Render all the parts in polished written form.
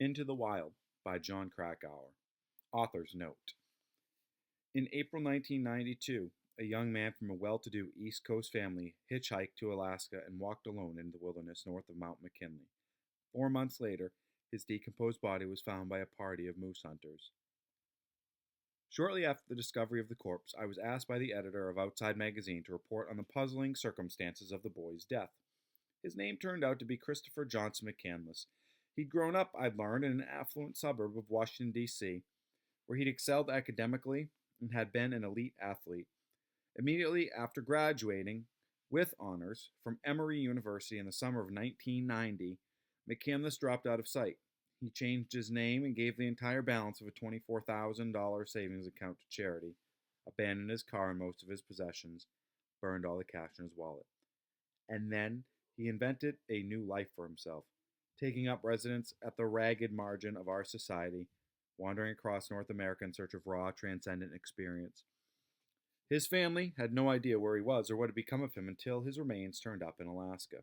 Into the Wild by Jon Krakauer. Author's note. In April 1992, a young man from a well to do East Coast family hitchhiked to Alaska and walked alone into the wilderness north of Mount McKinley. 4 months later, his decomposed body was found by a party of moose hunters. Shortly after the discovery of the corpse, I was asked by the editor of Outside Magazine to report on the puzzling circumstances of the boy's death. His name turned out to be Christopher Johnson McCandless. He'd grown up, I'd learned, in an affluent suburb of Washington, D.C., where he'd excelled academically and had been an elite athlete. Immediately after graduating with honors from Emory University in the summer of 1990, McCandless dropped out of sight. He changed his name and gave the entire balance of a $24,000 savings account to charity, abandoned his car and most of his possessions, burned all the cash in his wallet. And then he invented a new life for himself, taking up residence at the ragged margin of our society, wandering across North America in search of raw, transcendent experience. His family had no idea where he was or what had become of him until his remains turned up in Alaska.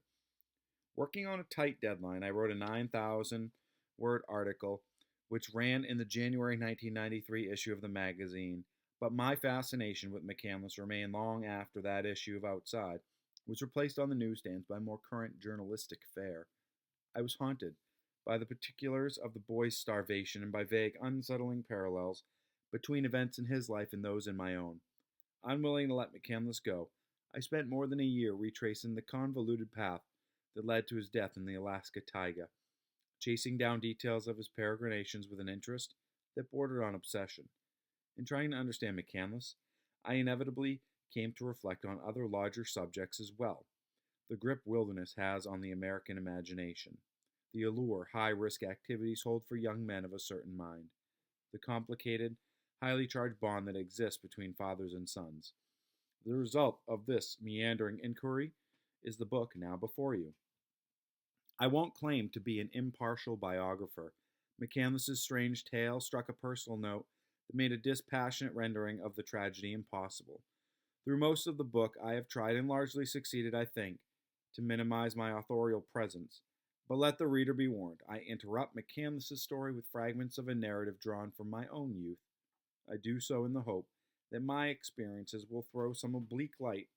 Working on a tight deadline, I wrote a 9,000-word article which ran in the January 1993 issue of the magazine, but my fascination with McCandless remained long after that issue of Outside was replaced on the newsstands by more current journalistic fare. I was haunted by the particulars of the boy's starvation and by vague, unsettling parallels between events in his life and those in my own. Unwilling to let McCandless go, I spent more than a year retracing the convoluted path that led to his death in the Alaska taiga, chasing down details of his peregrinations with an interest that bordered on obsession. In trying to understand McCandless, I inevitably came to reflect on other larger subjects as well. The grip wilderness has on the American imagination, the allure high-risk activities hold for young men of a certain mind, the complicated, highly charged bond that exists between fathers and sons. The result of this meandering inquiry is the book now before you. I won't claim to be an impartial biographer. McCandless's strange tale struck a personal note that made a dispassionate rendering of the tragedy impossible. Through most of the book, I have tried and largely succeeded, I think, to minimize my authorial presence. But let the reader be warned, I interrupt McCandless's story with fragments of a narrative drawn from my own youth. I do so in the hope that my experiences will throw some oblique light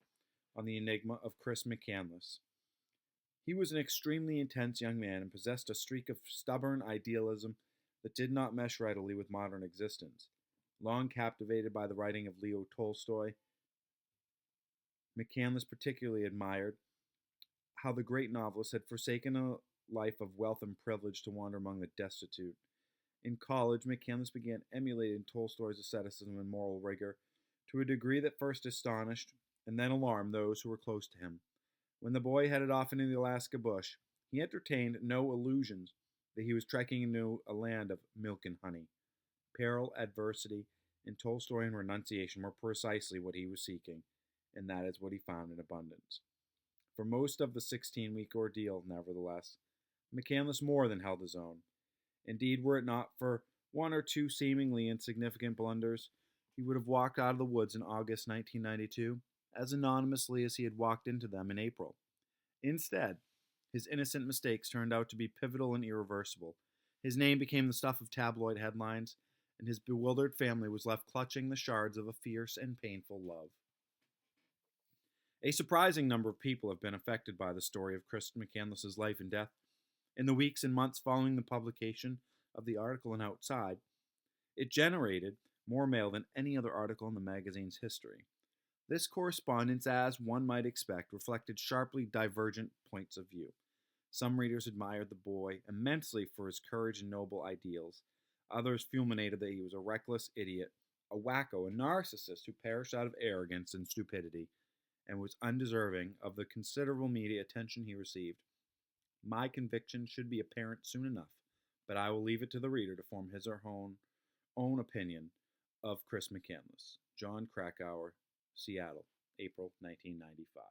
on the enigma of Chris McCandless. He was an extremely intense young man and possessed a streak of stubborn idealism that did not mesh readily with modern existence. Long captivated by the writing of Leo Tolstoy, McCandless particularly admired how the great novelist had forsaken a life of wealth and privilege to wander among the destitute. In college, McCandless began emulating Tolstoy's asceticism and moral rigor to a degree that first astonished and then alarmed those who were close to him. When the boy headed off into the Alaska bush, he entertained no illusions that he was trekking into a land of milk and honey. Peril, adversity, and Tolstoyan renunciation were precisely what he was seeking, and that is what he found in abundance. For most of the 16-week ordeal, nevertheless, McCandless more than held his own. Indeed, were it not for one or two seemingly insignificant blunders, he would have walked out of the woods in August 1992 as anonymously as he had walked into them in April. Instead, his innocent mistakes turned out to be pivotal and irreversible. His name became the stuff of tabloid headlines, and his bewildered family was left clutching the shards of a fierce and painful love. A surprising number of people have been affected by the story of Chris McCandless's life and death. In the weeks and months following the publication of the article in Outside, it generated more mail than any other article in the magazine's history. This correspondence, as one might expect, reflected sharply divergent points of view. Some readers admired the boy immensely for his courage and noble ideals. Others fulminated that he was a reckless idiot, a wacko, a narcissist who perished out of arrogance and stupidity, and was undeserving of the considerable media attention he received. My conviction should be apparent soon enough, but I will leave it to the reader to form his or her own opinion of Chris McCandless. Jon Krakauer, Seattle, April 1995.